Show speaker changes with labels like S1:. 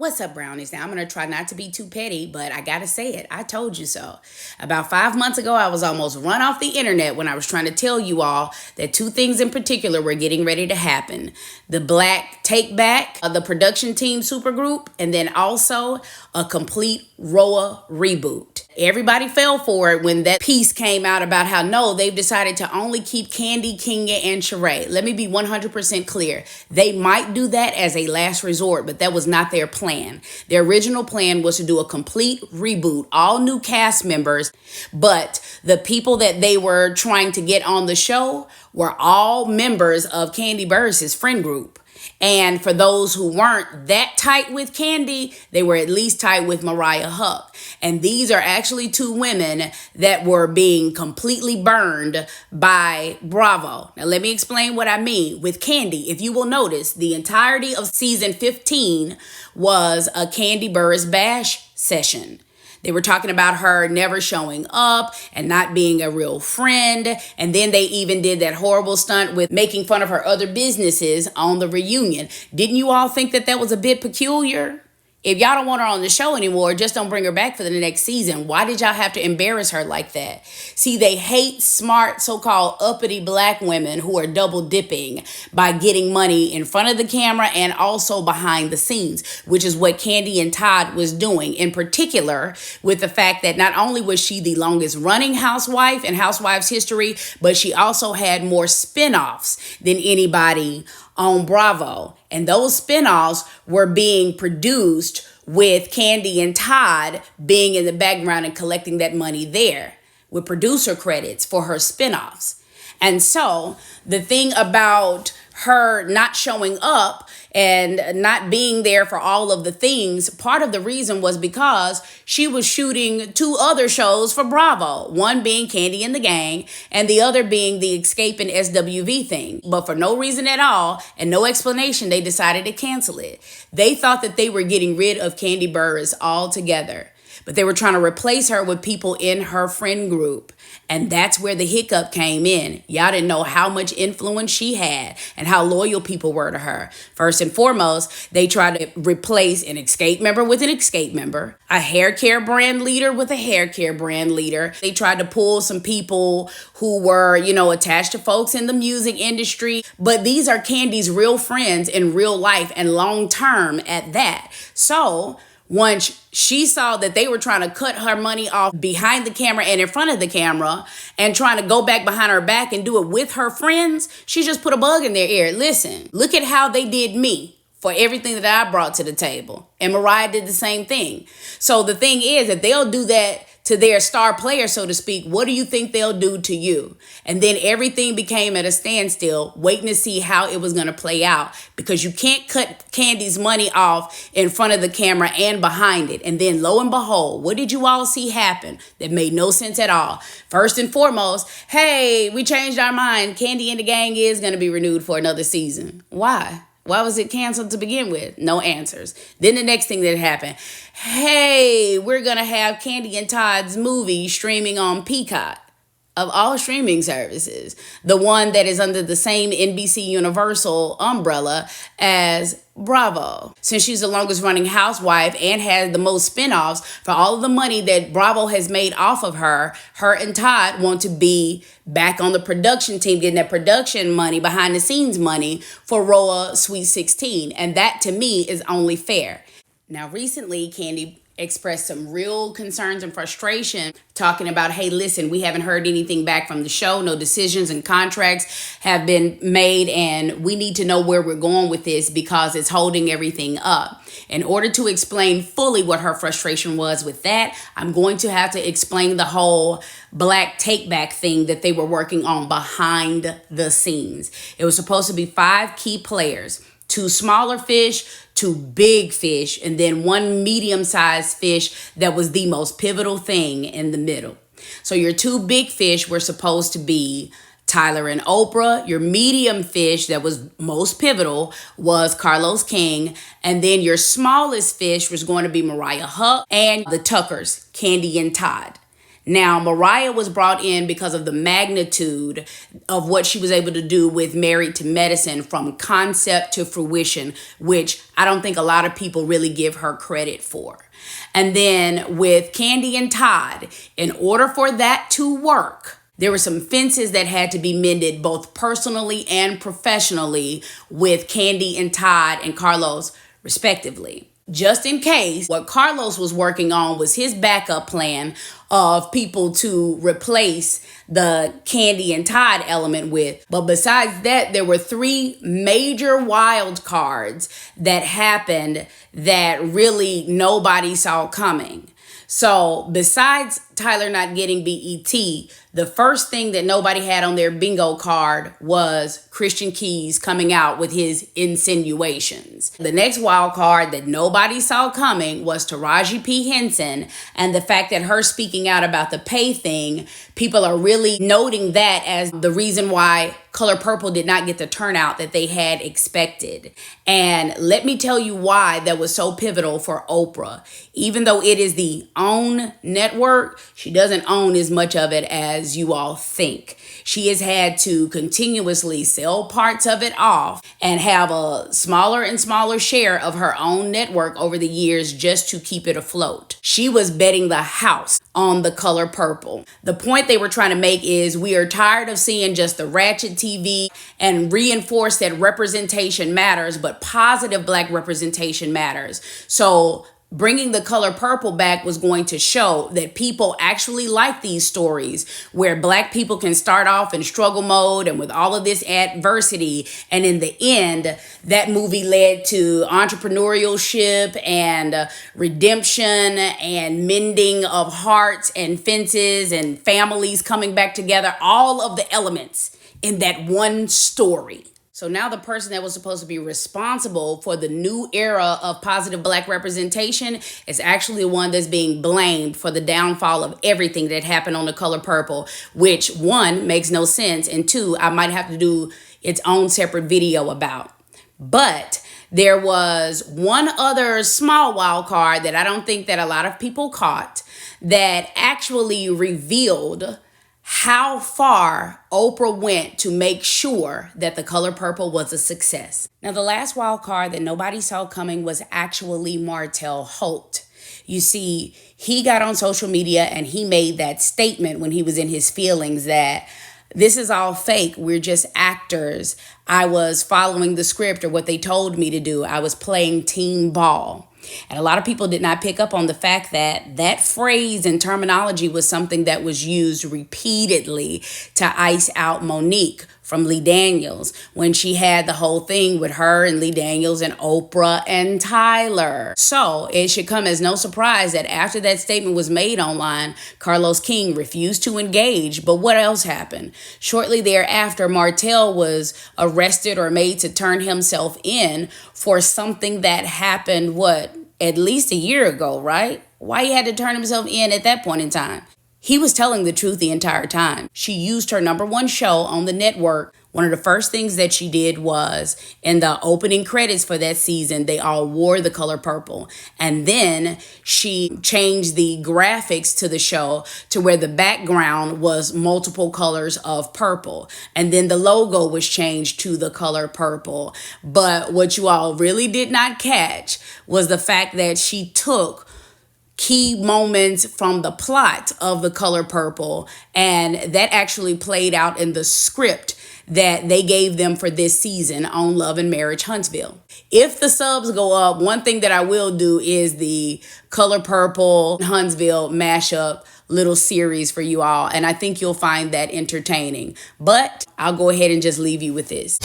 S1: What's up, brownies? Now, I'm going to try not to be too petty, but I got to say it. I told you so. About 5 months ago, I was almost run off the internet when I was trying to tell you all that two things in particular were getting ready to happen. The Black Takeback, the production team supergroup, and then also a complete RHOA reboot. Everybody fell for it when that piece came out about how, no, they've decided to only keep Kandi, Kenya, and Sheree. Let me be 100% clear. They might do that as a last resort, but that was not their plan. Their original plan was to do a complete reboot, all new cast members, but the people that they were trying to get on the show were all members of Kandi Burrs' friend group. And for those who weren't that tight with Kandi, they were at least tight with Martel Hol. And these are actually two women that were being completely burned by Bravo. Now, let me explain what I mean. With Kandi, if you will notice, the entirety of season 15 was a Kandi Burrs bash session. They were talking about her never showing up and not being a real friend. And then they even did that horrible stunt with making fun of her other businesses on the reunion. Didn't you all think that that was a bit peculiar? If y'all don't want her on the show anymore, just don't bring her back for the next season. Why did y'all have to embarrass her like that? See, they hate smart, so-called uppity black women who are double dipping by getting money in front of the camera and also behind the scenes, which is what Kandi and Todd was doing, in particular with the fact that not only was she the longest running housewife in Housewives history, but she also had more spinoffs than anybody on Bravo. And those spinoffs were being produced with Kandi and Todd being in the background and collecting that money there with producer credits for her spinoffs. And so the thing about her not showing up and not being there for all of the things, part of the reason was because she was shooting two other shows for Bravo, one being Kandi and the Gang and the other being the Escape and SWV thing. But for no reason at all and no explanation, they decided to cancel it. They thought that they were getting rid of Kandi Burrs altogether, but they were trying to replace her with people in her friend group. And that's where the hiccup came in. Y'all didn't know how much influence she had and how loyal people were to her. First and foremost, they tried to replace an Escape member with an Escape member, a hair care brand leader with a hair care brand leader. They tried to pull some people who were, attached to folks in the music industry. But these are Kandi's real friends in real life and long term at that. So once she saw that they were trying to cut her money off behind the camera and in front of the camera and trying to go back behind her back and do it with her friends, she just put a bug in their ear. Listen, look at how they did me for everything that I brought to the table. And Mariah did the same thing. So the thing is that they'll do that to their star player, so to speak. What do you think they'll do to you? And then everything became at a standstill, waiting to see how it was going to play out, because you can't cut Kandi's money off in front of the camera and behind it. And then lo and behold, what did you all see happen that made no sense at all? First and foremost, hey, we changed our mind. Kandi and the Gang is going to be renewed for another season. Why? Why was it canceled to begin with? No answers. Then the next thing that happened, hey, we're going to have Kandi and Todd's movie streaming on Peacock, of all streaming services, the one that is under the same NBC Universal umbrella as Bravo. Since she's the longest running housewife and has the most spinoffs, for all of the money that Bravo has made off of her and Todd want to be back on the production team, getting that production money, behind the scenes money for RHOA Sweet 16. And that to me is only fair. Now, recently, Kandi expressed some real concerns and frustration talking about, hey, listen, we haven't heard anything back from the show. No decisions and contracts have been made, and we need to know where we're going with this because it's holding everything up. In order to explain fully what her frustration was with that, I'm going to have to explain the whole Black Takeback thing that they were working on behind the scenes. It was supposed to be 5 key players, 2 smaller fish, 2 big fish, and then 1 medium-sized fish that was the most pivotal thing in the middle. So your 2 big fish were supposed to be Tyler and Oprah. Your medium fish that was most pivotal was Carlos King. And then your smallest fish was going to be Martel Hol and the Tuckers, Kandi and Todd. Now, Mariah was brought in because of the magnitude of what she was able to do with Married to Medicine from concept to fruition, which I don't think a lot of people really give her credit for. And then with Kandi and Todd, in order for that to work, there were some fences that had to be mended both personally and professionally with Kandi and Todd and Carlos, respectively. Just in case, what Carlos was working on was his backup plan of people to replace the Kandi and Todd element with. But besides that, there were 3 major wild cards that happened that really nobody saw coming. So besides Tyler not getting BET, the first thing that nobody had on their bingo card was Christian Keys coming out with his insinuations. The next wild card that nobody saw coming was Taraji P. Henson, and the fact that her speaking out about the pay thing, people are really noting that as the reason why Color Purple did not get the turnout that they had expected. And let me tell you why that was so pivotal for Oprah. Even though it is the OWN network, she doesn't own as much of it as you all think. She has had to continuously sell parts of it off and have a smaller and smaller share of her own network over the years just to keep it afloat. She was betting the house on the Color Purple. The point they were trying to make is we are tired of seeing just the ratchet TV and reinforce that representation matters, but positive Black representation matters. So bringing the Color Purple back was going to show that people actually like these stories where Black people can start off in struggle mode and with all of this adversity. And in the end, that movie led to entrepreneurship and redemption and mending of hearts and fences and families coming back together. All of the elements in that one story. So now the person that was supposed to be responsible for the new era of positive Black representation is actually the one that's being blamed for the downfall of everything that happened on the Color Purple, which 1, makes no sense, and 2, I might have to do its own separate video about. But there was one other small wild card that I don't think that a lot of people caught that actually revealed how far Oprah went to make sure that the Color Purple was a success. Now, the last wild card that nobody saw coming was actually Martel Hol. You see, he got on social media and he made that statement when he was in his feelings that this is all fake. We're just actors. I was following the script or what they told me to do. I was playing team ball. And a lot of people did not pick up on the fact that that phrase and terminology was something that was used repeatedly to ice out Monique from Lee Daniels when she had the whole thing with her and Lee Daniels and Oprah and Tyler. So it should come as no surprise that after that statement was made online, Carlos King refused to engage. But what else happened? Shortly thereafter, Martel was arrested or made to turn himself in for something that happened, at least a year ago, right? Why he had to turn himself in at that point in time? He was telling the truth the entire time. She used her #1 show on the network. One of the first things that she did was in the opening credits for that season, they all wore the Color Purple. And then she changed the graphics to the show to where the background was multiple colors of purple. And then the logo was changed to the Color Purple. But what you all really did not catch was the fact that she took key moments from the plot of the Color Purple, and that actually played out in the script that they gave them for this season on Love and Marriage Huntsville. If the subs go up, one thing that I will do is the Color Purple Huntsville mashup little series for you all, and I think you'll find that entertaining. But I'll go ahead and just leave you with this.